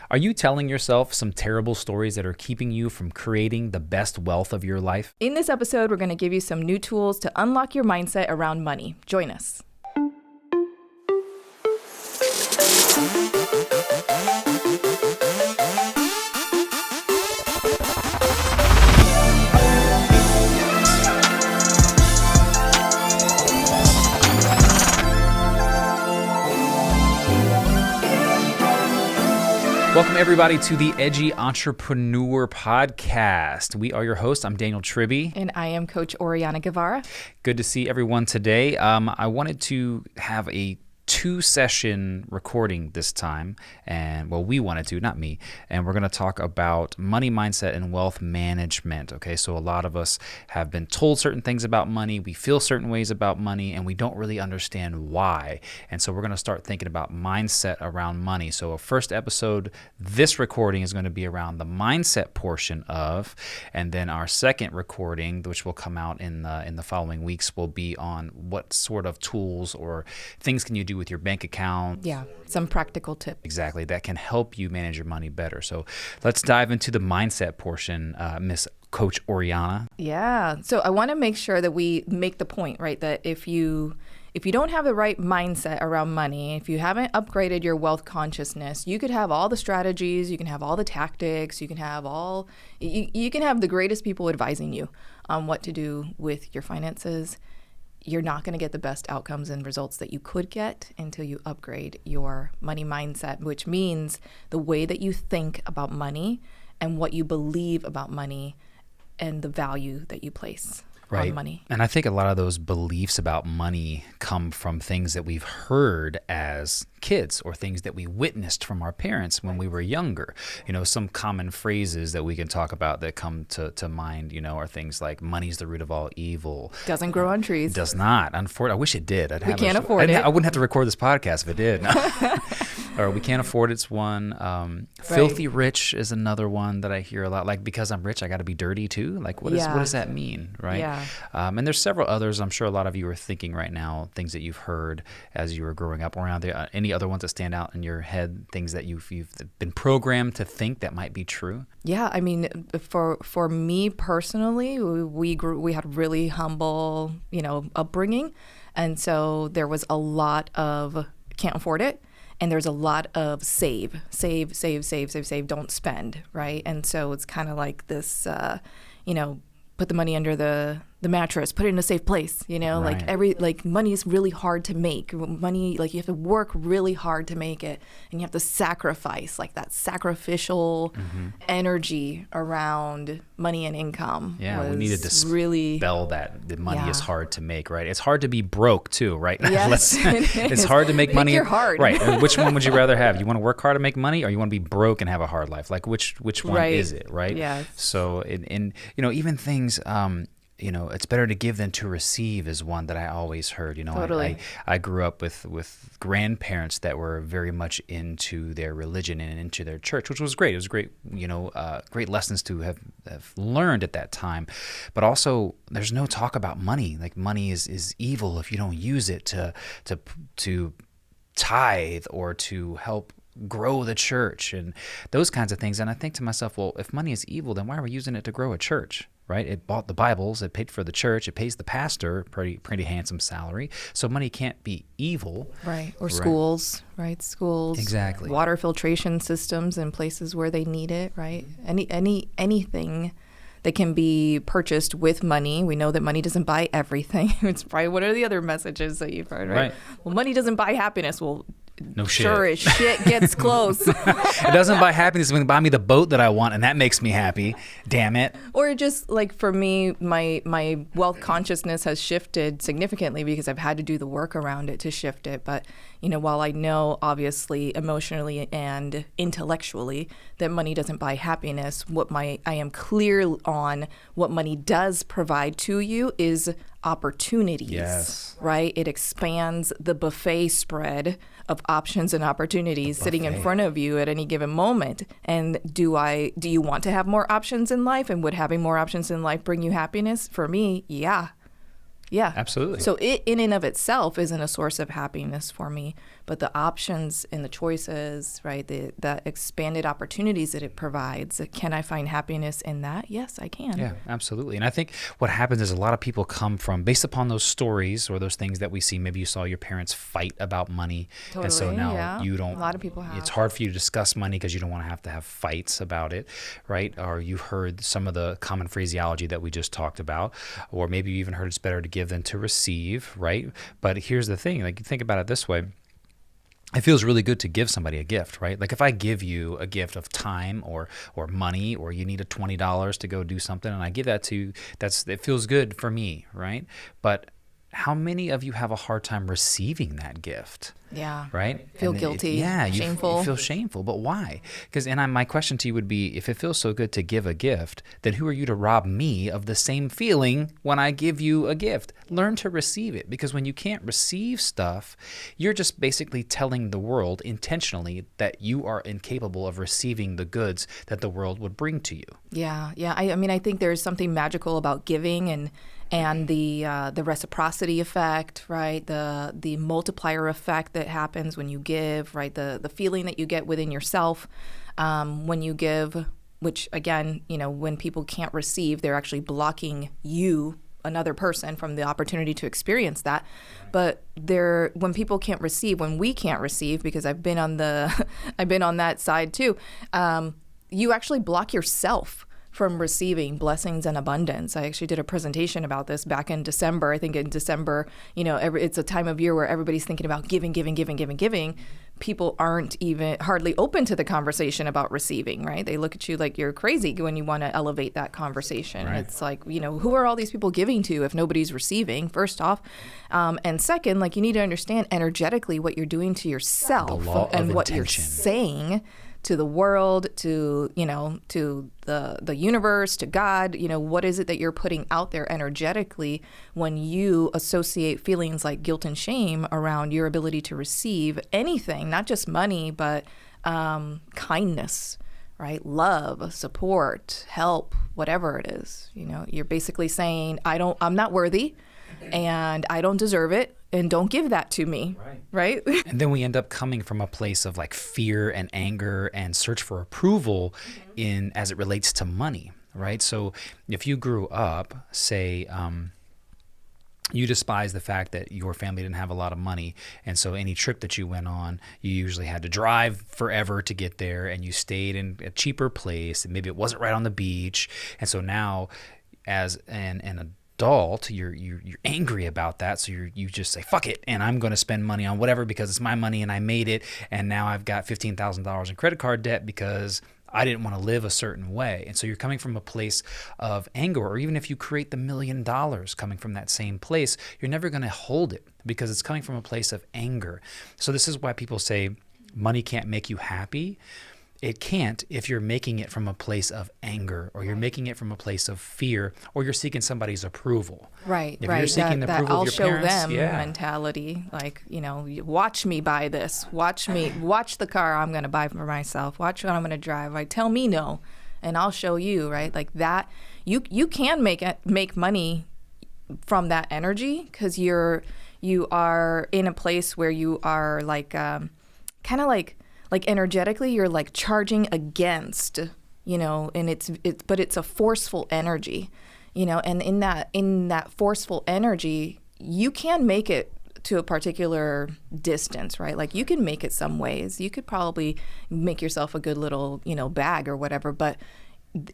Are you telling yourself some terrible stories that are keeping you from creating the best wealth of your life? In this episode, we're going to give you some new tools to unlock your mindset around money. Join us. Welcome, everybody, to the Edgy Entrepreneur Podcast. We are your hosts. I'm Daniel Tribby. And I am Coach Oriana Guevara. Good to see everyone today. I wanted to have a two-session recording this time, and we wanted to, not me, and we're going to talk about money mindset and wealth management. Okay, so a lot of us have been told certain things about money, we feel certain ways about money, and we don't really understand why. And so we're going to start thinking about mindset around money. So a first episode, this recording is going to be around the mindset portion of, and then our second recording, which will come out in the following weeks, will be on what sort of tools or things can you do with your bank account. Yeah, some practical tips. Exactly, that can help you manage your money better. So let's dive into the mindset portion, Miss Coach Oriana. Yeah, so I want to make sure that we make the point, right, that if you don't have the right mindset around money, if you haven't upgraded your wealth consciousness, you could have all the strategies, you can have all the tactics, you can have you can have the greatest people advising you on what to do with your finances. You're not going to get the best outcomes and results that you could get until you upgrade your money mindset, which means the way that you think about money and what you believe about money and the value that you place on money. And I think a lot of those beliefs about money come from things that we've heard as kids or things that we witnessed from our parents when we were younger. You know, some common phrases that we can talk about that come to mind, you know, are things like money's the root of all evil. Doesn't grow on trees. Does not. I wish it did. We can't afford it. I wouldn't have to record this podcast if it did. Or we can't afford it's one. Filthy rich is another one that I hear a lot. Like, because I'm rich, I got to be dirty too. Like, what does that mean, right? Yeah. And there's several others. I'm sure a lot of you are thinking right now, things that you've heard as you were growing up around there. Any other ones that stand out in your head, things that you've been programmed to think that might be true? Yeah, I mean, for me personally, we had really humble, upbringing, and so there was a lot of can't afford it. And there's a lot of save, don't spend, right? And so it's kind of like this, put the money under the mattress, put it in a safe place, Right. like money is really hard to make. Money, like you have to work really hard to make it, and you have to sacrifice, like that sacrificial energy around money and income. Yeah, we needed to really spell that money is hard to make, right? It's hard to be broke too, right? Yes, it's hard to make money. Your heart. Right. And which one would you rather have? You want to work hard to make money, or you want to be broke and have a hard life? Like which one is it, right? Yeah. So in even things it's better to give than to receive is one that I always heard. Totally. I grew up with grandparents that were very much into their religion and into their church, which was great. It was great, great lessons to have learned at that time. But also, there's no talk about money. Like money is evil if you don't use it to tithe or to help grow the church and those kinds of things. And I think to myself, well, if money is evil, then why are we using it to grow a church? Right? It bought the Bibles, it paid for the church, it pays the pastor pretty handsome salary. So money can't be evil. Right. Or schools, right? Schools. Exactly. Water filtration systems in places where they need it, right? Anything that can be purchased with money. We know that money doesn't buy everything. It's probably what are the other messages that you've heard, right? Well, money doesn't buy happiness. Well, no shit. Sure as shit gets close. It doesn't buy happiness. It's going to buy me the boat that I want, and that makes me happy. Damn it. Or just like for me, my wealth consciousness has shifted significantly because I've had to do the work around it to shift it. But while I know obviously emotionally and intellectually that money doesn't buy happiness, I am clear on what money does provide to you is opportunities. Yes. Right? It expands the buffet spread of options and opportunities sitting in front of you at any given moment. And do you want to have more options in life? And would having more options in life bring you happiness? For me, yeah. Yeah. Absolutely. So it in and of itself isn't a source of happiness for me. but the options and the choices, right? The expanded opportunities that it provides. Can I find happiness in that? Yes, I can. Yeah, absolutely. And I think what happens is a lot of people come from, based upon those stories or those things that we see, maybe you saw your parents fight about money. Totally, and so now yeah. you don't, A lot of people have. It's hard for you to discuss money because you don't want to have fights about it, right? Or you heard some of the common phraseology that we just talked about, or maybe you even heard it's better to give than to receive, right? But here's the thing, like, you think about it this way. It feels really good to give somebody a gift, right? Like if I give you a gift of time or money, or you need a $20 to go do something, and I give that to you, it feels good for me, right? But how many of you have a hard time receiving that gift? Yeah. Right? Feel guilty. Shameful. You feel shameful. But why? Because, my question to you would be, if it feels so good to give a gift, then who are you to rob me of the same feeling when I give you a gift? Learn to receive it. Because when you can't receive stuff, you're just basically telling the world intentionally that you are incapable of receiving the goods that the world would bring to you. Yeah. I think there's something magical about giving and the reciprocity effect, right? The multiplier effect that happens when you give, right? The feeling that you get within yourself when you give, which again, when people can't receive, they're actually blocking you, another person, from the opportunity to experience that. But when people can't receive, when we can't receive, because I've been on that side too, you actually block yourself from receiving blessings and abundance. I actually did a presentation about this back in December. I think in December, it's a time of year where everybody's thinking about giving. People aren't even hardly open to the conversation about receiving, right? They look at you like you're crazy when you want to elevate that conversation. Right. It's like, who are all these people giving to if nobody's receiving, first off? And second, like, you need to understand energetically what you're doing to yourself and what you're saying to the world, to the universe, to God. What is it that you're putting out there energetically when you associate feelings like guilt and shame around your ability to receive anything, not just money, but kindness, right? Love, support, help, whatever it is. You're basically saying, I'm not worthy and I don't deserve it, and don't give that to me, right? And then we end up coming from a place of like fear and anger and search for approval as it relates to money, right? So if you grew up, say, you despise the fact that your family didn't have a lot of money, and so any trip that you went on, you usually had to drive forever to get there, and you stayed in a cheaper place, and maybe it wasn't right on the beach, and so now as an adult, you're angry about that, so you just say fuck it, and I'm going to spend money on whatever because it's my money and I made it, and now I've got $15,000 in credit card debt because I didn't want to live a certain way. And so you're coming from a place of anger, or even if you create the $1 million coming from that same place, you're never going to hold it because it's coming from a place of anger. So this is why people say money can't make you happy. It can't if you're making it from a place of anger, or you're making it from a place of fear, or you're seeking somebody's approval. Right, if you're seeking the approval of your parents, I'll show them mentality. Like, watch me buy this. Watch the car I'm going to buy for myself. Watch what I'm going to drive. Like, tell me no, and I'll show you, right? Like that. You can make money from that energy because you are in a place where you are like kind of like energetically you're like charging against, and it's a forceful energy, and in that forceful energy, you can make it to a particular distance, right? Like you can make it some ways. You could probably make yourself a good little, bag or whatever, but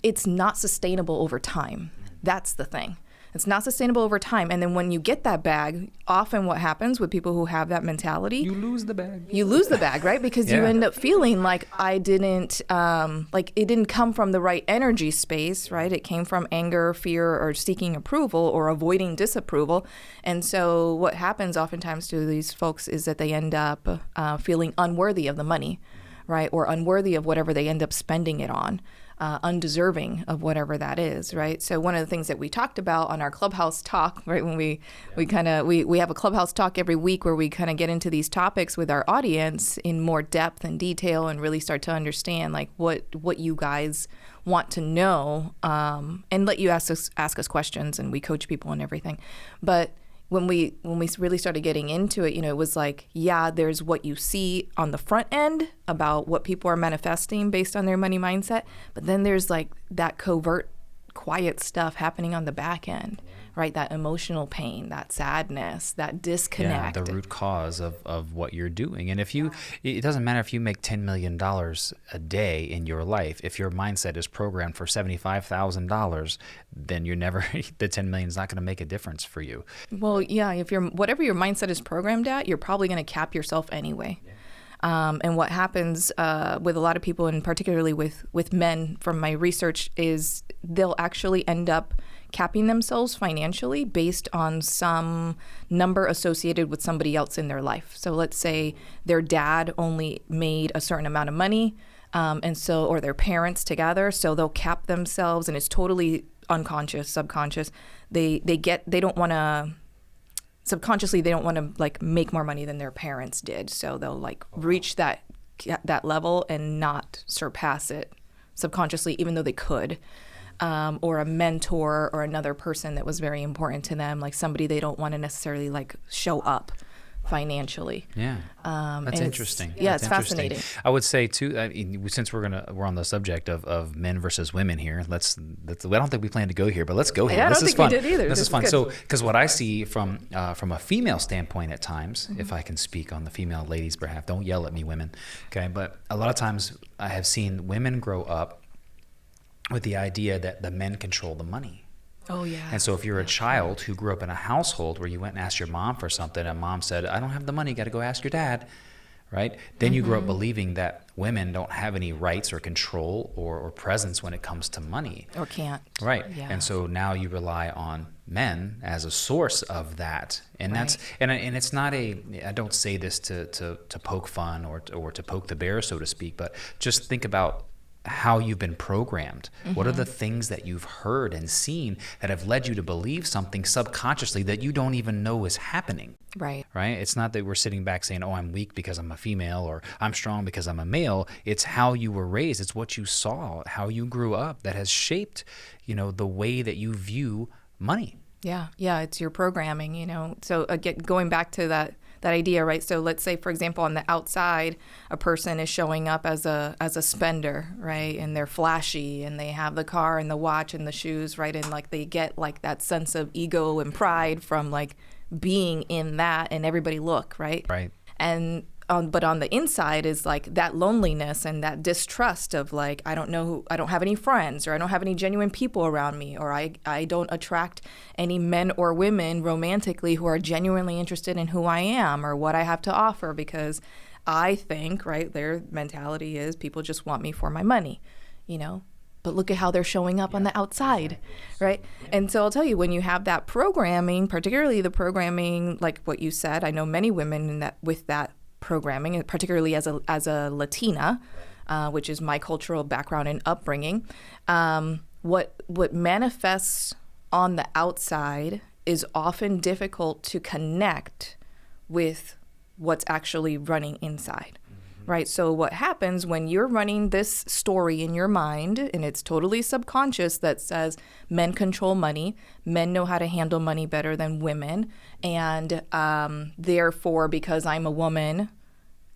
it's not sustainable over time. That's the thing. It's not sustainable over time. And then when you get that bag, often what happens with people who have that mentality, you lose the bag. You lose the bag, right? Because you end up feeling like it didn't come from the right energy space, right? It came from anger, fear, or seeking approval or avoiding disapproval. And so what happens oftentimes to these folks is that they end up feeling unworthy of the money, right? Or unworthy of whatever they end up spending it on. Undeserving of whatever that is, right? So one of the things that we talked about on our Clubhouse talk, right, when we have a Clubhouse talk every week where we kind of get into these topics with our audience in more depth and detail and really start to understand like what you guys want to know, and let you ask us questions, and we coach people and everything. But when we really started getting into it, it was like, yeah, there's what you see on the front end about what people are manifesting based on their money mindset, but then there's like that covert, quiet stuff happening on the back end, right? That emotional pain, that sadness, that disconnect. Yeah, the root cause of what you're doing. And it doesn't matter if you make $10 million a day in your life. If your mindset is programmed for $75,000, then you're never, the 10 million is not going to make a difference for you. Well, yeah, if whatever your mindset is programmed at, you're probably going to cap yourself anyway. And what happens with a lot of people, and particularly with men from my research, is they'll actually end up capping themselves financially based on some number associated with somebody else in their life. So let's say their dad only made a certain amount of money, or their parents together, so they'll cap themselves, and it's totally unconscious, subconscious. Subconsciously, they don't want to like make more money than their parents did. So they'll like reach that level and not surpass it subconsciously, even though they could. Or a mentor or another person that was very important to them, like somebody they don't want to necessarily like show up financially. Yeah, that's interesting. It's fascinating. I would say too, since we're on the subject of men versus women here, I don't think we plan to go here, but let's go here. Yeah, I don't think we did either. This is fun. So, because what I see from a female standpoint at times, if I can speak on the female ladies' behalf, don't yell at me, women. Okay, but a lot of times I have seen women grow up with the idea that the men control the money. Oh, yeah. And so if you're a child who grew up in a household where you went and asked your mom for something and mom said, I don't have the money, got to go ask your dad, right? Then you grow up believing that women don't have any rights or control or presence when it comes to money. Or can't. Right. Yeah. And so now you rely on men as a source of that. And Right. and it's not I don't say this to poke fun or to poke the bear, so to speak, but just think about how you've been programmed. What are the things that you've heard and seen that have led you to believe something subconsciously that you don't even know is happening? Right. Right? It's not that we're sitting back saying, oh, I'm weak because I'm a female, or I'm strong because I'm a male. It's how you were raised. It's what you saw, how you grew up that has shaped, the way that you view money. Yeah. Yeah. It's your programming, So again, going back to that idea, right? So let's say, for example, on the outside, a person is showing up as a spender, right? And they're flashy and they have the car and the watch and the shoes, right? And like they get like that sense of ego and pride from like being in that, and everybody look, right? Right. And but on the inside is like that loneliness and that distrust of like, I don't have any friends, or I don't have any genuine people around me, or I don't attract any men or women romantically who are genuinely interested in who I am or what I have to offer, because I think, right, their mentality is people just want me for my money, but look at how they're showing up on the outside, right? And so I'll tell you, when you have that programming, particularly the programming, like what you said, I know many women with that programming, particularly as a Latina, which is my cultural background and upbringing, what manifests on the outside is often difficult to connect with what's actually running inside. Right? So what happens when you're running this story in your mind, and it's totally subconscious, that says men control money, men know how to handle money better than women, and therefore, because I'm a woman,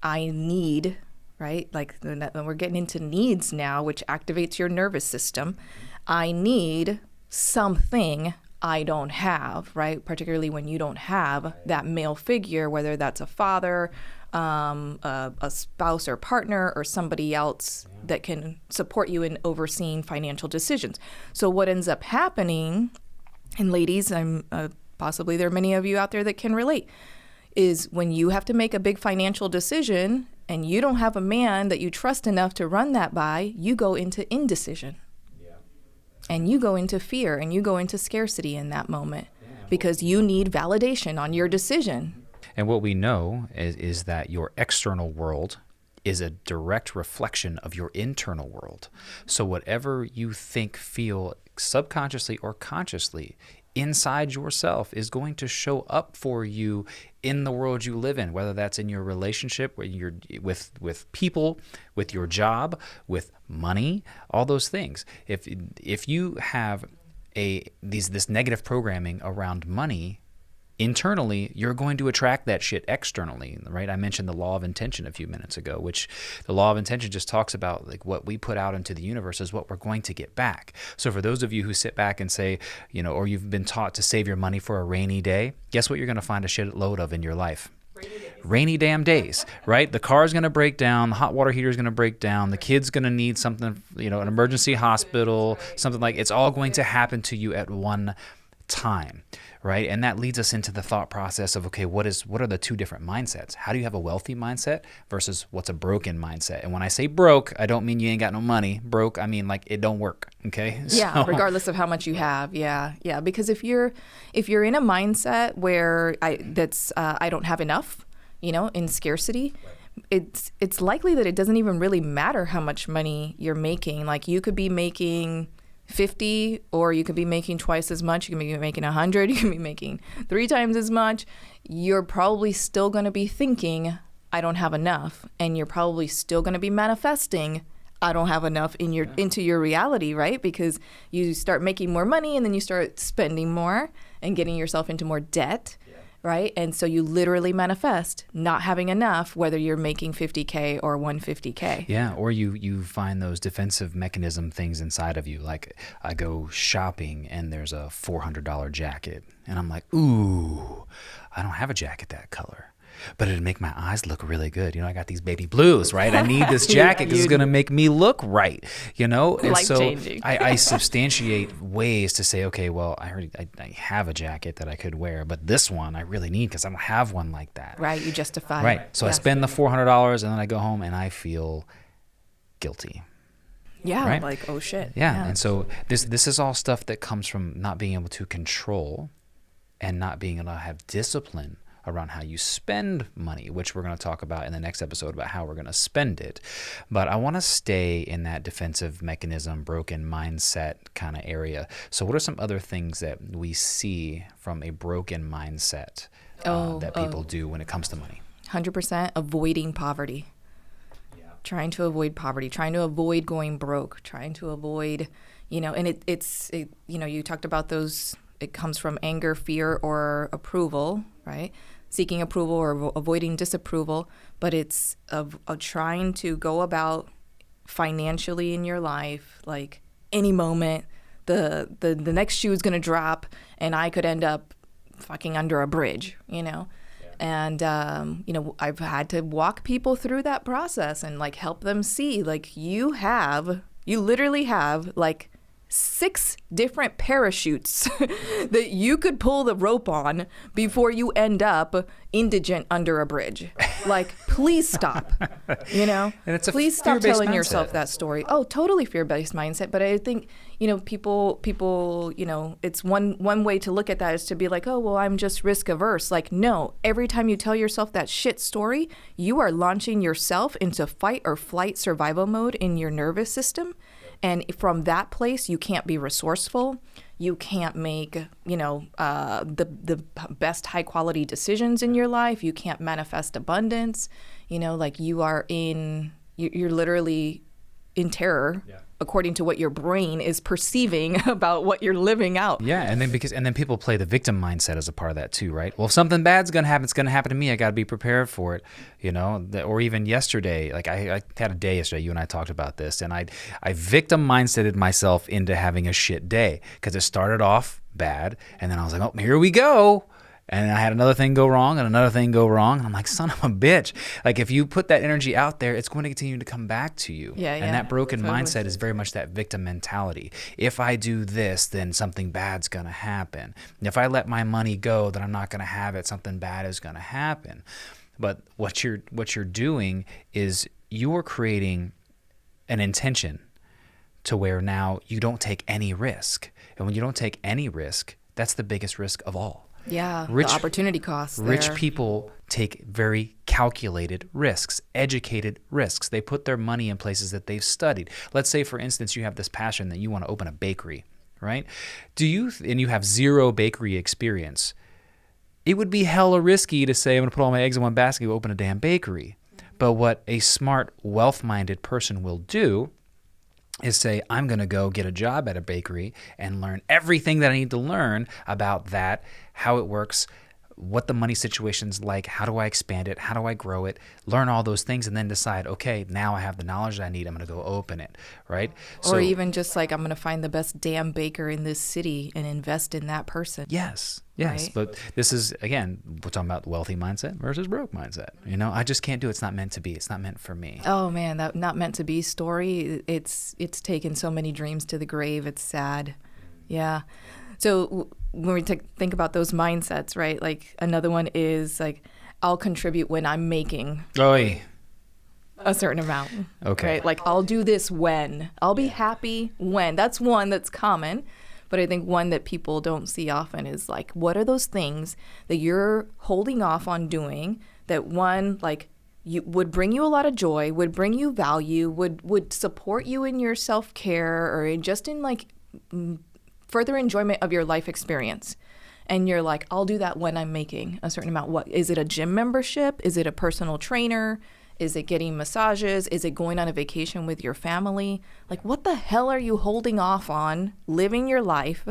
I need, right? Like we're getting into needs now, which activates your nervous system. I need something I don't have, right? Particularly when you don't have that male figure, whether that's a father, a spouse or partner, or somebody else that can support you in overseeing financial decisions. So what ends up happening, and ladies, possibly there are many of you out there that can relate, is when you have to make a big financial decision and you don't have a man that you trust enough to run that by, you go into indecision. And you go into fear and you go into scarcity in that moment because you need validation on your decision. And what we know is that your external world is a direct reflection of your internal world. So whatever you think, feel, subconsciously or consciously, inside yourself is going to show up for you in the world you live in, whether that's in your relationship, where you're with people, with your job, with money, all those things. If you have this negative programming around money, internally, you're going to attract that shit externally, right? I mentioned the law of intention a few minutes ago, which the law of intention just talks about like what we put out into the universe is what we're going to get back. So for those of you who sit back and say, or you've been taught to save your money for a rainy day, guess what you're going to find a shitload of in your life? Rainy damn days, right? The car's going to break down. The hot water heater is going to break down. The kid's going to need something, an emergency hospital, something like it's all going to happen to you at one time, right? And that leads us into the thought process of, okay, what are the two different mindsets? How do you have a wealthy mindset versus what's a broken mindset? And when I say broke, I don't mean you ain't got no money. Broke, I mean like it don't work, okay? Yeah, regardless of how much you have. Yeah. Because if you're in a mindset where I don't have enough, in scarcity, it's likely that it doesn't even really matter how much money you're making. Like you could be making 50, or you could be making twice as much. You can be making 100. You can be making 3 times as much. You're probably still going to be thinking, I don't have enough. And you're probably still going to be manifesting, I don't have enough into your reality, right? Because you start making more money and then you start spending more and getting yourself into more debt. Right? And so you literally manifest not having enough, whether you're making 50K or 150K. Yeah, or you find those defensive mechanism things inside of you. Like I go shopping and there's a $400 jacket and I'm like, ooh, I don't have a jacket that color. But it'd make my eyes look really good. I got these baby blues, right? I need this jacket because it's going to make me look right, And Life-changing. So I substantiate ways to say, okay, well, I have a jacket that I could wear, but this one I really need because I don't have one like that. Right, you justify. Right. So I spend the $400 and then I go home and I feel guilty. Yeah, right? like, oh shit. Yeah. And so this is all stuff that comes from not being able to control and not being able to have discipline around how you spend money, which we're going to talk about in the next episode about how we're going to spend it. But I want to stay in that defensive mechanism, broken mindset kind of area. So what are some other things that we see from a broken mindset that people do when it comes to money? 100% avoiding poverty. Yeah. Trying to avoid poverty, trying to avoid going broke, trying to avoid, and it's you talked about those, it comes from anger, fear, or approval, right? Seeking approval or avoiding disapproval, but it's of trying to go about financially in your life, like any moment the next shoe is going to drop and I could end up fucking under a bridge, Yeah. And, I've had to walk people through that process and like help them see, like you literally have like 6 different parachutes that you could pull the rope on before you end up indigent under a bridge. Like, please stop. And it's please stop telling yourself that story. Oh, totally fear-based mindset. But I think, people, it's one way to look at that is to be like, oh, well, I'm just risk averse. Like, no, every time you tell yourself that shit story, you are launching yourself into fight or flight survival mode in your nervous system. And from that place, you can't be resourceful. You can't make, the best high quality decisions in your life. You can't manifest abundance. Like you're literally in terror, according to what your brain is perceiving about what you're living out. Yeah, and then people play the victim mindset as a part of that too, right? Well, if something bad's gonna happen, it's gonna happen to me. I got to be prepared for it, Or even yesterday, like I had a day yesterday. You and I talked about this, and I victim mindseted myself into having a shit day because it started off bad, and then I was like, oh, here we go. And I had another thing go wrong and another thing go wrong. And I'm like, son of a bitch. Like if you put that energy out there, it's going to continue to come back to you. And that broken mindset is very much that victim mentality. If I do this, then something bad's going to happen. If I let my money go, then I'm not going to have it. Something bad is going to happen. But what you're doing is you're creating an intention to where now you don't take any risk. And when you don't take any risk, that's the biggest risk of all. Yeah, the opportunity costs. Rich people take very calculated risks, educated risks. They put their money in places that they've studied. Let's say, for instance, you have this passion that you want to open a bakery, right? And you have 0 bakery experience. It would be hella risky to say, I'm going to put all my eggs in one basket and open a damn bakery. But what a smart, wealth-minded person will do is say, I'm going to go get a job at a bakery and learn everything that I need to learn about that, how it works, what the money situation's like, how do I expand it, how do I grow it, learn all those things, and then decide, okay, now I have the knowledge that I need, I'm going to go open it, right? Or even just like, I'm going to find the best damn baker in this city and invest in that person. Yes. Right? But this is, again, we're talking about wealthy mindset versus broke mindset. I just can't do it. It's not meant to be. It's not meant for me. Oh man, that not meant to be story, it's taken so many dreams to the grave. It's sad. Yeah. So when we think about those mindsets, right? Like another one is like, I'll contribute when I'm making Oy. a certain amount. Okay. Right? Like I'll do this when. I'll be happy when. That's one that's common. But I think one that people don't see often is like, what are those things that you're holding off on doing that one, like, you would bring you a lot of joy, would bring you value, would support you in your self-care or just in like further enjoyment of your life experience. And you're like, I'll do that when I'm making a certain amount. What is it? A gym membership? Is it a personal trainer? Is it getting massages? Is it going on a vacation with your family? Like, what the hell are you holding off on living your life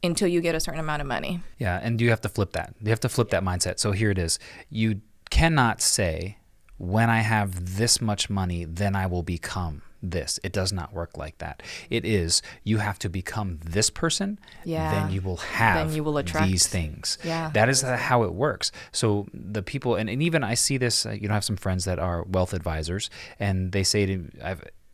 until you get a certain amount of money? Yeah, and you have to flip that. You have to flip that mindset. So here it is. You cannot say, when I have this much money, then I will become this. It does not work like that. It is, you have to become this person, then you will have then you will attract these things. Yeah. That is how it works. So the people, and even I see this, I have some friends that are wealth advisors, and they say to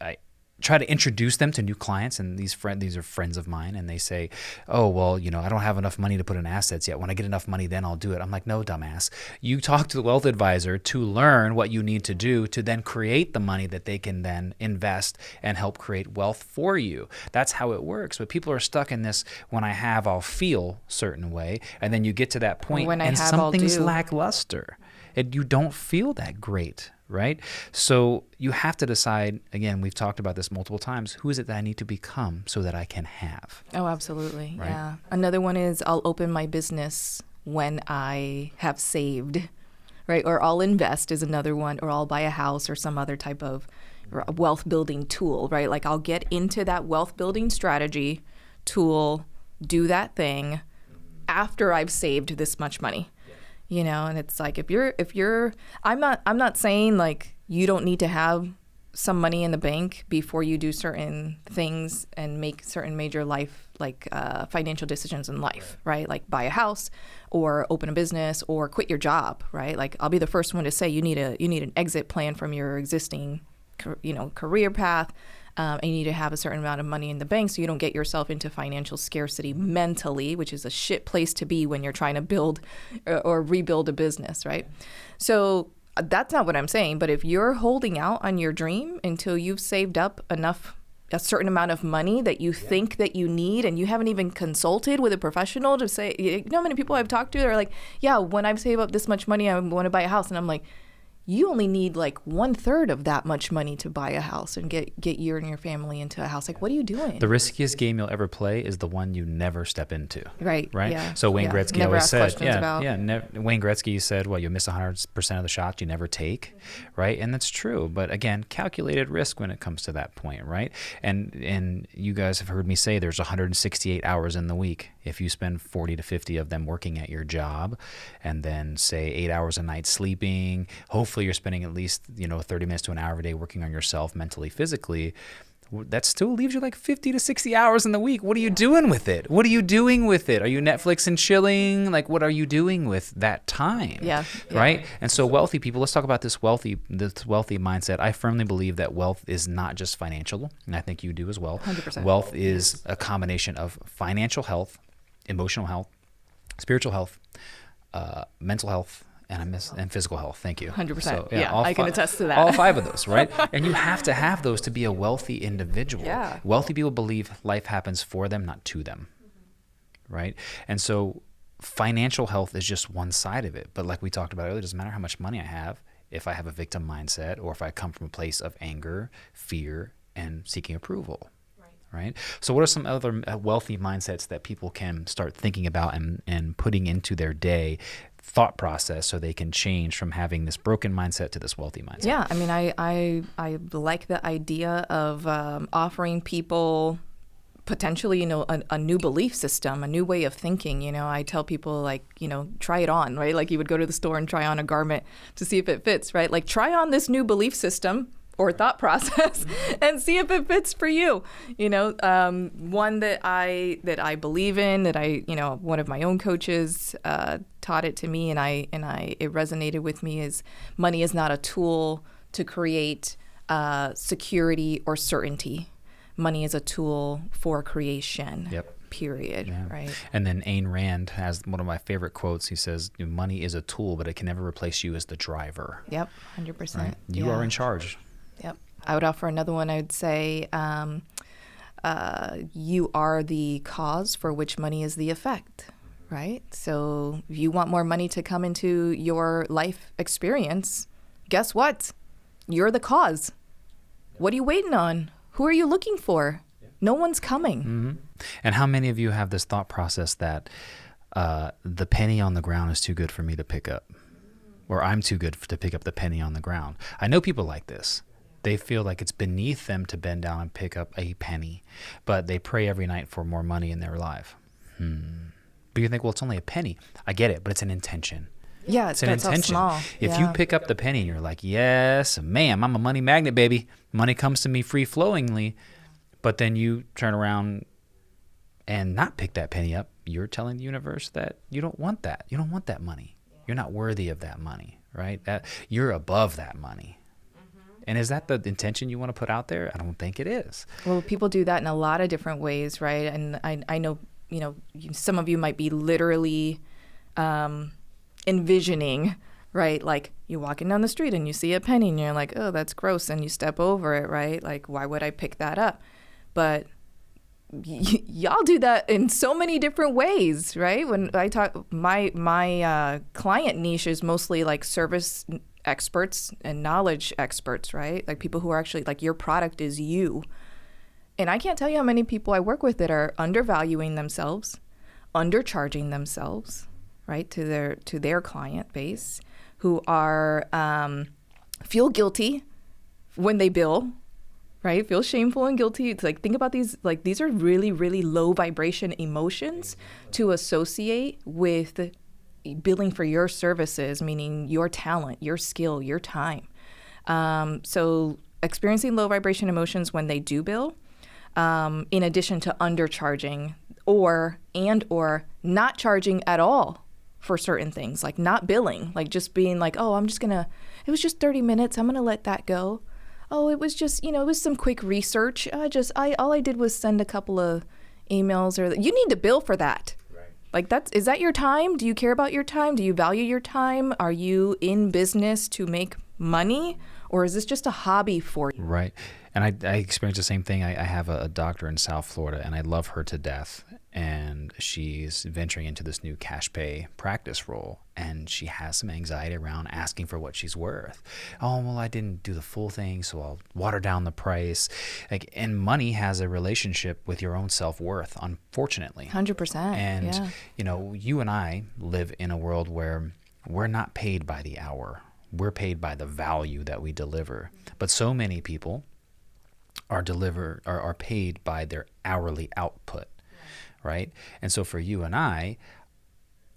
I try to introduce them to new clients, and these are friends of mine, and they say, oh, well, I don't have enough money to put in assets yet. When I get enough money, then I'll do it. I'm like, no, dumbass. You talk to the wealth advisor to learn what you need to do to then create the money that they can then invest and help create wealth for you. That's how it works. But people are stuck in this, when I have, I'll feel certain way. And then you get to that point and something's lackluster. You don't feel that great. Right? So you have to decide, again, we've talked about this multiple times, who is it that I need to become so that I can have? Oh, absolutely. Right? Yeah. Another one is, I'll open my business when I have saved, right? Or I'll invest is another one, or I'll buy a house or some other type of wealth building tool, right? Like I'll get into that wealth building strategy tool, do that thing after I've saved this much money. And it's like, if you're, I'm not saying like you don't need to have some money in the bank before you do certain things and make certain major life, like financial decisions in life, right? Like buy a house or open a business or quit your job, right? Like I'll be the first one to say you need an exit plan from your existing, career path. And you need to have a certain amount of money in the bank so you don't get yourself into financial scarcity mentally, which is a shit place to be when you're trying to build or rebuild a business, right? So that's not what I'm saying. But if you're holding out on your dream until you've saved up a certain amount of money that you think that you need, and you haven't even consulted with a professional to say, how many people I've talked to, they're like, yeah, when I've saved up this much money, I want to buy a house. And I'm like, you only need like 1/3 of that much money to buy a house and get you and your family into a house. Like, what are you doing? The riskiest game you'll ever play is the one you never step into. Right. Right. Yeah. So Wayne Gretzky never always ask said, questions about. Wayne Gretzky said, well, you miss 100% of the shots you never take. Right. And that's true. But again, calculated risk when it comes to that point. Right. And you guys have heard me say there's 168 hours in the week. If you spend 40 to 50 of them working at your job, and then say 8 hours a night sleeping, hopefully you're spending at least 30 minutes to an hour a day working on yourself mentally, physically, that still leaves you like 50 to 60 hours in the week. What are you doing with it? What are you doing with it? Are you Netflix and chilling? Like, what are you doing with that time? Yeah. Right? And so wealthy people, let's talk about this wealthy mindset. I firmly believe that wealth is not just financial, and I think you do as well. 100%. Wealth is a combination of financial health, emotional health, spiritual health, mental health, and physical health. Thank you. 100%. So, I can attest to that. All 5 of those, right? And you have to have those to be a wealthy individual. Yeah. Wealthy people believe life happens for them, not to them, right? And so financial health is just one side of it. But like we talked about earlier, it doesn't matter how much money I have if I have a victim mindset or if I come from a place of anger, fear, and seeking approval. Right? So what are some other wealthy mindsets that people can start thinking about and putting into their day thought process so they can change from having this broken mindset to this wealthy mindset? Yeah, I mean, I like the idea of offering people potentially, a new belief system, a new way of thinking. I tell people, like, try it on, right? Like, you would go to the store and try on a garment to see if it fits, right? Like, try on this new belief system or thought process and see if it fits for you. One that I believe in, that one of my own coaches taught it to me, and it resonated with me, is money is not a tool to create security or certainty. Money is a tool for creation. Yep. Period. Yeah. Right. And then Ayn Rand has one of my favorite quotes. He says, money is a tool, but it can never replace you as the driver. Yep. 100%. Right? You are in charge. Yep. I would offer another one. I would say, you are the cause for which money is the effect. Right. So if you want more money to come into your life experience, guess what? You're the cause. What are you waiting on? Who are you looking for? No one's coming. Mm-hmm. And how many of you have this thought process that the penny on the ground is too good for me to pick up? Or I'm too good to pick up the penny on the ground. I know people like this. They feel like it's beneath them to bend down and pick up a penny, but they pray every night for more money in their life. But you think, well, it's only a penny. I get it, but it's an intention. Yeah, it's an intention. Small. If you pick up the penny and you're like, yes, ma'am, I'm a money magnet, baby. Money comes to me free-flowingly. But then you turn around and not pick that penny up, you're telling the universe that you don't want that. You don't want that money. You're not worthy of that money, right? That you're above that money. And is that the intention you want to put out there? I don't think it is. Well, people do that in a lot of different ways, right? And I know, some of you might be literally envisioning, right? Like, you're walking down the street and you see a penny and you're like, oh, that's gross. And you step over it, right? Like, why would I pick that up? But y'all do that in so many different ways, right? When I talk, my client niche is mostly like service experts and knowledge experts, right? Like people who are actually like, your product is you. And I can't tell you how many people I work with that are undervaluing themselves, undercharging themselves, right, to their client base, who are feel guilty when they bill, right? Feel shameful and guilty. It's like, think about these, like, these are really, really low vibration emotions to associate with billing for your services, meaning your talent, your skill, your time. So experiencing low vibration emotions when they do bill, in addition to undercharging or not charging at all for certain things, like not billing, like just being like, oh, it was just 30 minutes. I'm going to let that go. Oh, it was just, it was some quick research. All I did was send a couple of emails. Or you need to bill for that. Right. Like is that your time? Do you care about your time? Do you value your time? Are you in business to make money? Or is this just a hobby for you? Right. And I experienced the same thing. I have a doctor in South Florida, and I love her to death. And she's venturing into this new cash pay practice role. And she has some anxiety around asking for what she's worth. Oh, well, I didn't do the full thing, so I'll water down the price. And money has a relationship with your own self-worth, unfortunately. 100%. And, you and I live in a world where we're not paid by the hour. We're paid by the value that we deliver. But so many people are paid by their hourly output, right? And so for you and I,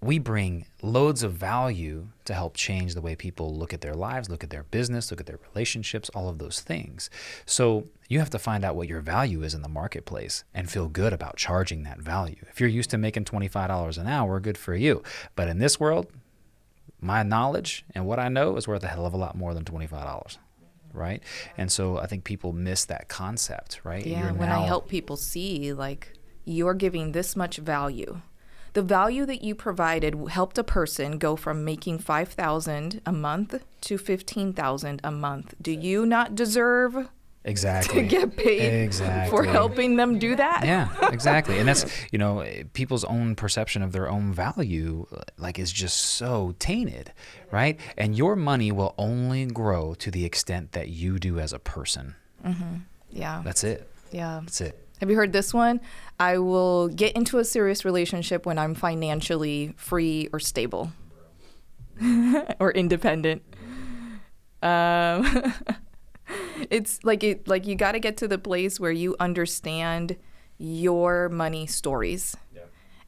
we bring loads of value to help change the way people look at their lives, look at their business, look at their relationships, all of those things. So you have to find out what your value is in the marketplace and feel good about charging that value. If you're used to making $25 an hour, good for you. But in this world, my knowledge and what I know is worth a hell of a lot more than $25. Right? And so I think people miss that concept, right? Yeah, when I help people see, like, you're giving this much value. The value that you provided helped a person go from making $5,000 a month to $15,000 a month. Do you not deserve exactly to get paid for helping them do that? Yeah, exactly. And that's, people's own perception of their own value, like, is just so tainted, right? And your money will only grow to the extent that you do as a person. Mm-hmm. Yeah. That's it. Yeah. That's it. Have you heard this one? I will get into a serious relationship when I'm financially free or stable or independent. It's like you got to get to the place where you understand your money stories. Yeah.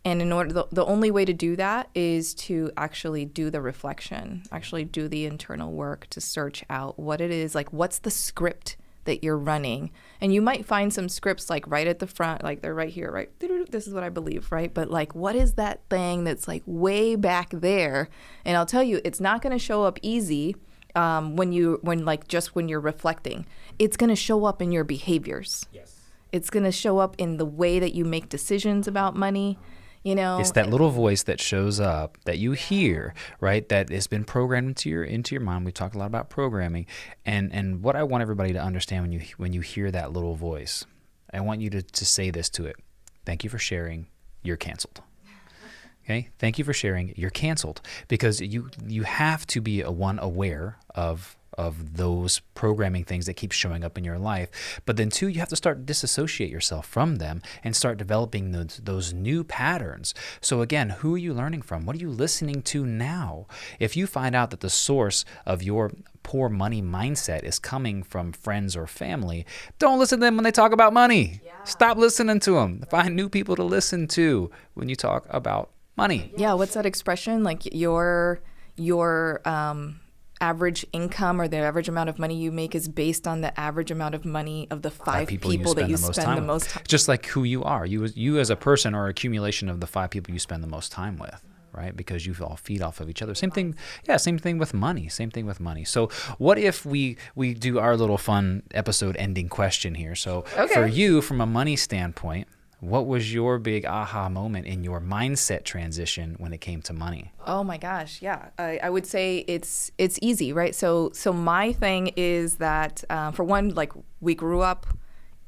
And in order, the only way to do that is to actually do the reflection, actually do the internal work to search out what it is, like what's the script that you're running. And you might find some scripts like right at the front, like they're right here, right? This is what I believe, right? But like, what is that thing that's like way back there? And I'll tell you, it's not going to show up easy when you're reflecting. It's going to show up in your behaviors. Yes. It's going to show up in the way that you make decisions about money. You know, it's that little voice that shows up that you hear, right? That has been programmed into your mind. We talked a lot about programming, and what I want everybody to understand when you hear that little voice, I want you to say this to it: "Thank you for sharing. You're canceled." Okay, thank you for sharing. You're canceled, because you have to be aware of those programming things that keep showing up in your life. But then two, you have to start to disassociate yourself from them and start developing those new patterns. So again, who are you learning from? What are you listening to now? If you find out that the source of your poor money mindset is coming from friends or family, don't listen to them when they talk about money. Yeah. Stop listening to them. Find new people to listen to when you talk about money. Yeah, what's that expression? Like your average income or the average amount of money you make is based on the average amount of money of the five people that you spend the most time with. Just like who you are. You as a person are an accumulation of the 5 people you spend the most time with, right? Because you all feed off of each other. Same thing with money. So what if we do our little fun episode ending question here? So For you, from a money standpoint, what was your big aha moment in your mindset transition when it came to money? Oh my gosh, yeah. I would say it's easy, right? So my thing is that for one, like we grew up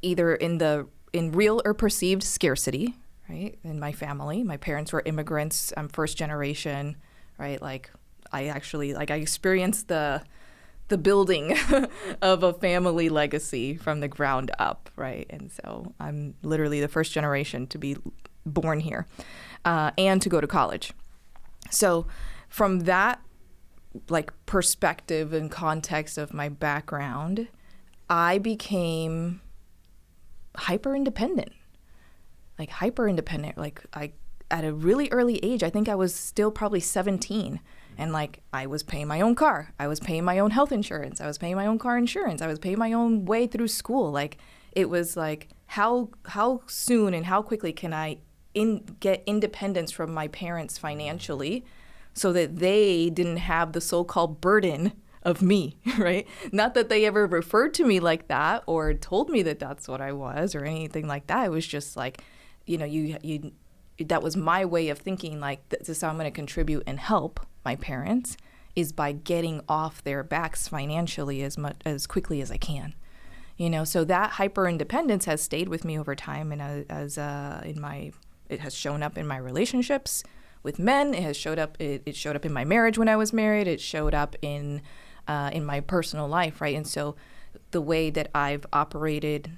either in real or perceived scarcity, right? In my family, my parents were immigrants. I'm first generation, right? Like I experienced the building of a family legacy from the ground up, right? And so I'm literally the first generation to be born here and to go to college. So from that like perspective and context of my background, I became hyper independent. Like at a really early age. I think I was still probably 17. And like I was paying my own car. I was paying my own health insurance. I was paying my own car insurance. I was paying my own way through school. Like it was like how soon and how quickly can I get independence from my parents financially so that they didn't have the so-called burden of me, right? Not that they ever referred to me like that or told me that that's what I was or anything like that. It was just like, you know, that was my way of thinking, like this is how I'm going to contribute and help my parents is by getting off their backs financially as quickly as I can, you know. So that hyper independence has stayed with me over time, and it has shown up in my relationships with men. It showed up in my marriage when I was married. It showed up in my personal life, right? And so the way that I've operated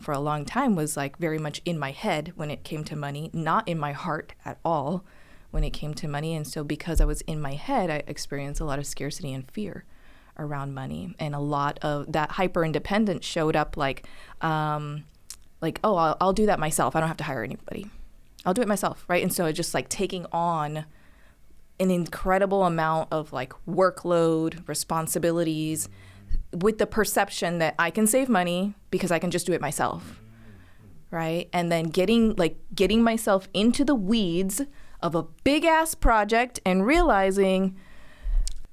for a long time was like very much in my head when it came to money, not in my heart at all when it came to money. And so because I was in my head, I experienced a lot of scarcity and fear around money. And a lot of that hyper independence showed up like, oh, I'll do that myself. I don't have to hire anybody. I'll do it myself, right? And so it just like taking on an incredible amount of like workload, responsibilities, with the perception that I can save money because I can just do it myself, right? And then getting myself into the weeds of a big ass project and realizing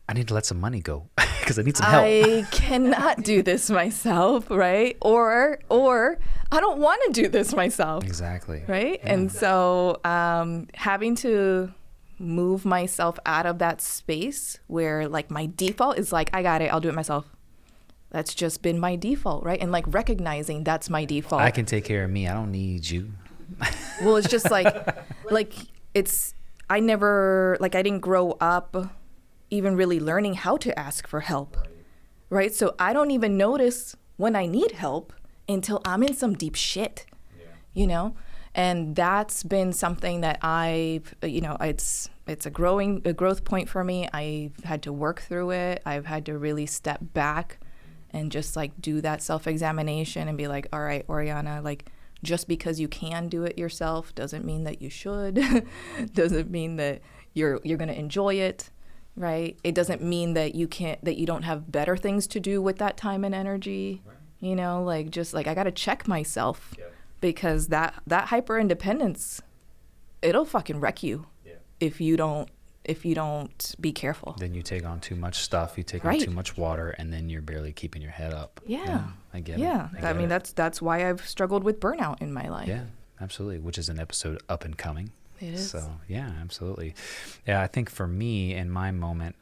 I need to let some money go because I need some help. I cannot do this myself, right? Or I don't want to do this myself. Exactly. Right? Yeah. And so having to move myself out of that space where like my default is like, I got it, I'll do it myself. That's just been my default, right? And like recognizing that's my default. I can take care of me. I don't need you. Well, it's just I didn't grow up even really learning how to ask for help, right? So I don't even notice when I need help until I'm in some deep shit, you know? And that's been something that it's a growth point for me. I've had to work through it. I've had to really step back and just like do that self-examination and be like, all right, Oriana, like just because you can do it yourself doesn't mean that you should. Doesn't mean that you're going to enjoy it, right? It doesn't mean that you don't have better things to do with that time and energy. Right. You know, like, just like, I got to check myself, because that hyper independence, it'll fucking wreck you if you don't be careful. Then you take on too much stuff, you take on too much water, and then you're barely keeping your head up. Yeah. I get it. Yeah. I mean, that's why I've struggled with burnout in my life. Yeah, absolutely. Which is an episode up and coming. It is. So, yeah, absolutely. Yeah, I think for me, in my moment,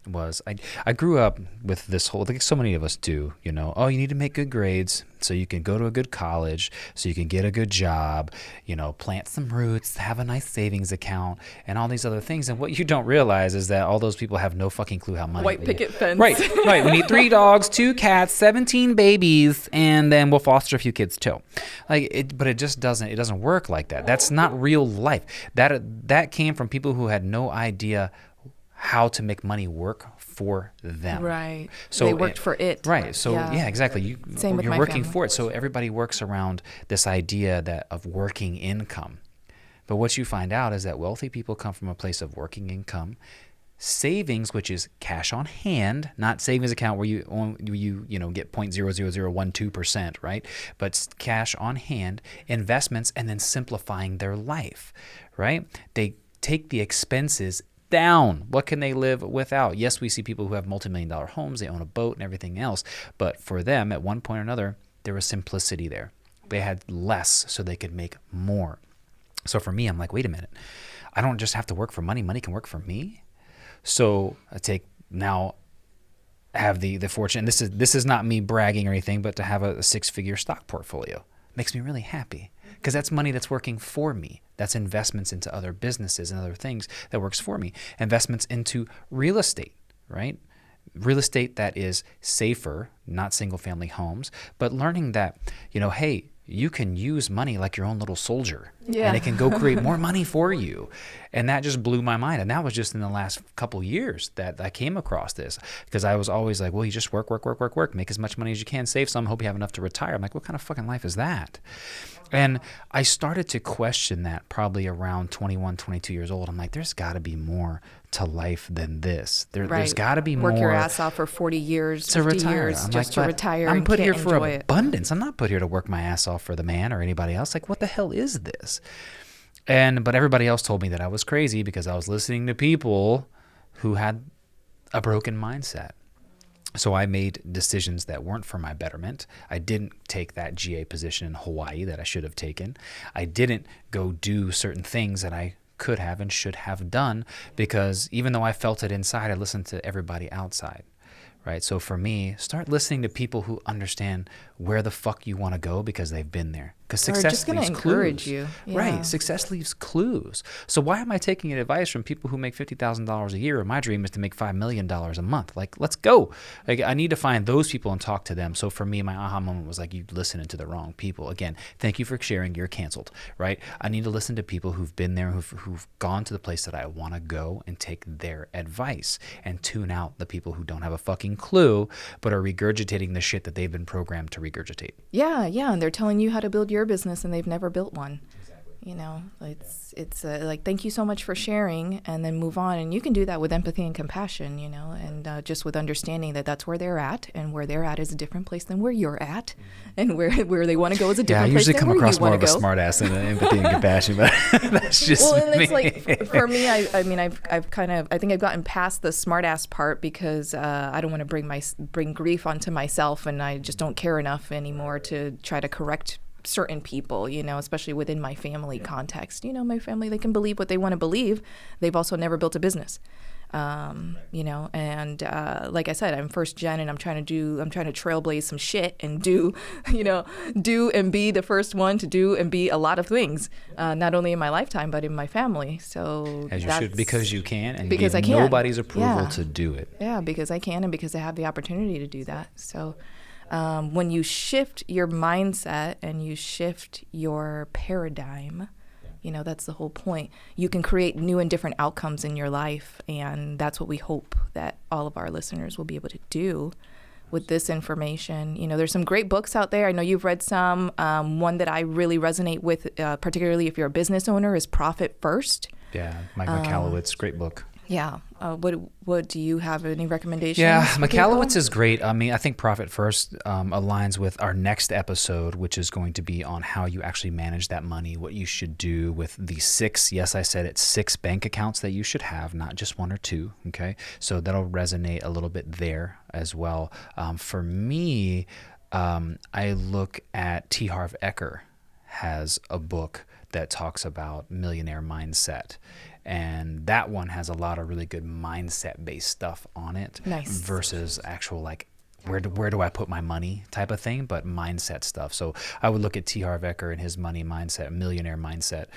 was I grew up with this whole, like so many of us do, you know, oh, you need to make good grades so you can go to a good college, so you can get a good job, you know, plant some roots, have a nice savings account, and all these other things. And what you don't realize is that all those people have no fucking clue how money. White picket fence. Right. We need 3 dogs, 2 cats, 17 babies, and then we'll foster a few kids too. But it just doesn't work like that. That's not real life. That came from people who had no idea how to make money work for them. Right. So they worked for it. Right. So yeah exactly. You're working family. for it. So everybody works around this idea of working income. But what you find out is that wealthy people come from a place of working income, savings, which is cash on hand, not savings account where you get 0.00012%, right? But cash on hand, investments, and then simplifying their life, right? They take the expenses down. What can they live without? Yes, we see people who have multi-million-dollar homes, they own a boat and everything else, but for them, at one point or another, there was simplicity there. They had less so they could make more. So for me, I'm like, wait a minute. I don't just have to work for money. Money can work for me. So I have the fortune, and this is not me bragging or anything, but to have a 6-figure stock portfolio makes me really happy, because that's money that's working for me. That's investments into other businesses and other things that works for me. Investments into real estate, right? Real estate that is safer, not single family homes, but learning that, hey, you can use money like your own little soldier, and it can go create more money for you. And that just blew my mind. And that was just in the last couple years that I came across this, because I was always like, well, you just work, make as much money as you can, save some, hope you have enough to retire. I'm like, what kind of fucking life is that? And I started to question that probably around 21, 22 years old. I'm like, there's got to be more to life than this. There's got to be more. Work your ass off for 40 years, to 50 retire. years I'm just like, to retire. I'm and put can't here for enjoy abundance. I'm not put here to work my ass off for the man or anybody else. Like, what the hell is this? But everybody else told me that I was crazy because I was listening to people who had a broken mindset. So I made decisions that weren't for my betterment. I didn't take that GA position in Hawaii that I should have taken. I didn't go do certain things that I could have and should have done, because even though I felt it inside, I listened to everybody outside. Right. So for me, start listening to people who understand where the fuck you want to go, because they've been there. Because success leaves clues. You. Yeah. Right. Success leaves clues. So why am I taking advice from people who make $50,000 a year? My dream is to make $5 million a month. Like, let's go. Like, I need to find those people and talk to them. So for me, my aha moment was like, you listening to the wrong people. Again, thank you for sharing. You're canceled. Right. I need to listen to people who've been there, who've gone to the place that I want to go, and take their advice, and tune out the people who don't have a fucking clue, but are regurgitating the shit that they've been programmed to regurgitate. Yeah. And they're telling you how to build your business, and they've never built one. It's like, thank you so much for sharing, and then move on. And you can do that with empathy and compassion, and just with understanding that that's where they're at, and where they're at is a different place than where you're at, and where they want to go is a different place than where you want to go. I usually come across more of a smart ass than empathy and compassion, but that's just and me. it's like, for me, I think I've gotten past the smart ass part, because I don't want to bring grief onto myself, and I just don't care enough anymore to try to correct certain people, especially within my family context. My family, they can believe what they want to believe. They've also never built a business. And like I said, I'm first gen, and I'm trying to trailblaze some shit and do and be the first one to do and be a lot of things, not only in my lifetime, but in my family. So as you should, because you can, and because you I need can. nobody's approval to do it. Yeah, because I can, and because I have the opportunity to do that. So when you shift your mindset and you shift your paradigm, that's the whole point. You can create new and different outcomes in your life, and that's what we hope that all of our listeners will be able to do with this information. You know, there's some great books out there. I know you've read some. One that I really resonate with, particularly if you're a business owner, is Profit First. Yeah, Mike Michalowicz, great book. Yeah. What do you have? Any recommendations? Yeah, Michalowicz is great. I mean, I think Profit First aligns with our next episode, which is going to be on how you actually manage that money, what you should do with the 6, yes, I said it's 6 bank accounts that you should have, not just 1 or 2, okay? So that'll resonate a little bit there as well. For me, I look at T. Harv Eker has a book that talks about millionaire mindset. And that one has a lot of really good mindset-based stuff on it. Nice. Versus actual like where do I put my money type of thing, but mindset stuff. So I would look at T. Harv Eker and his money mindset, millionaire mindset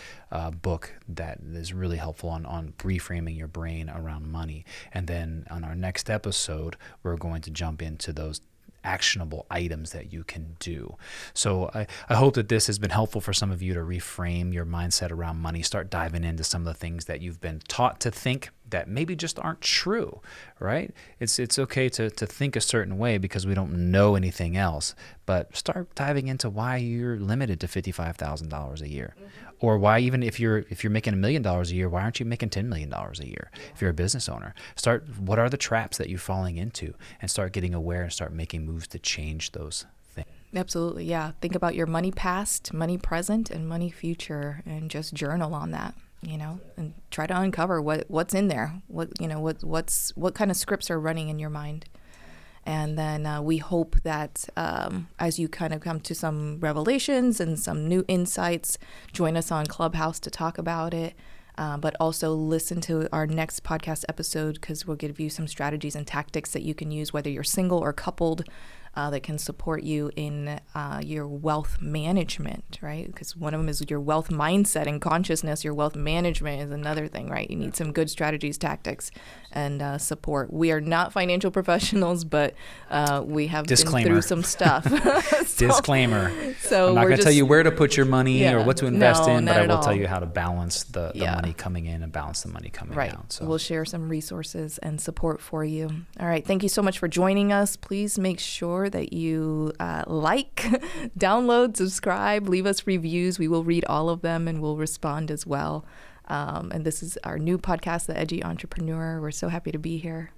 book that is really helpful on reframing your brain around money. And then on our next episode, we're going to jump into those actionable items that you can do. So I hope that this has been helpful for some of you to reframe your mindset around money, start diving into some of the things that you've been taught to think that maybe just aren't true, right? It's okay to think a certain way because we don't know anything else, but start diving into why you're limited to $55,000 a year. Or why, even if you're making $1 million a year, why aren't you making $10 million a year if you're a business owner? What are the traps that you're falling into, and start getting aware and start making moves to change those things. Absolutely, yeah. Think about your money past, money present, and money future, and just journal on that, and try to uncover what's in there, what kind of scripts are running in your mind. And then we hope that as you kind of come to some revelations and some new insights, join us on Clubhouse to talk about it. But also listen to our next podcast episode, because we'll give you some strategies and tactics that you can use, whether you're single or coupled, that can support you in your wealth management, right? Because one of them is your wealth mindset and consciousness. Your wealth management is another thing, right? You need some good strategies, tactics, and support. We are not financial professionals, but we have been through some stuff. Disclaimer. So I'm not going to tell you where to put your money or what to invest in, but I will tell you how to balance the money coming in and balance the money coming out. So we'll share some resources and support for you. All right. Thank you so much for joining us. Please make sure that you download, subscribe, leave us reviews. We will read all of them and we'll respond as well. And this is our new podcast, The Edgy Entrepreneur. We're so happy to be here.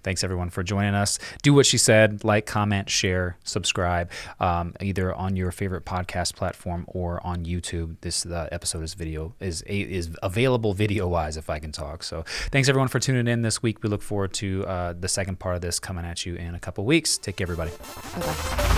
Thanks, everyone, for joining us. Do what she said, like, comment, share, subscribe, either on your favorite podcast platform or on YouTube. This episode is available video-wise, if I can talk. So thanks, everyone, for tuning in this week. We look forward to the second part of this coming at you in a couple weeks. Take care, everybody. Bye-bye.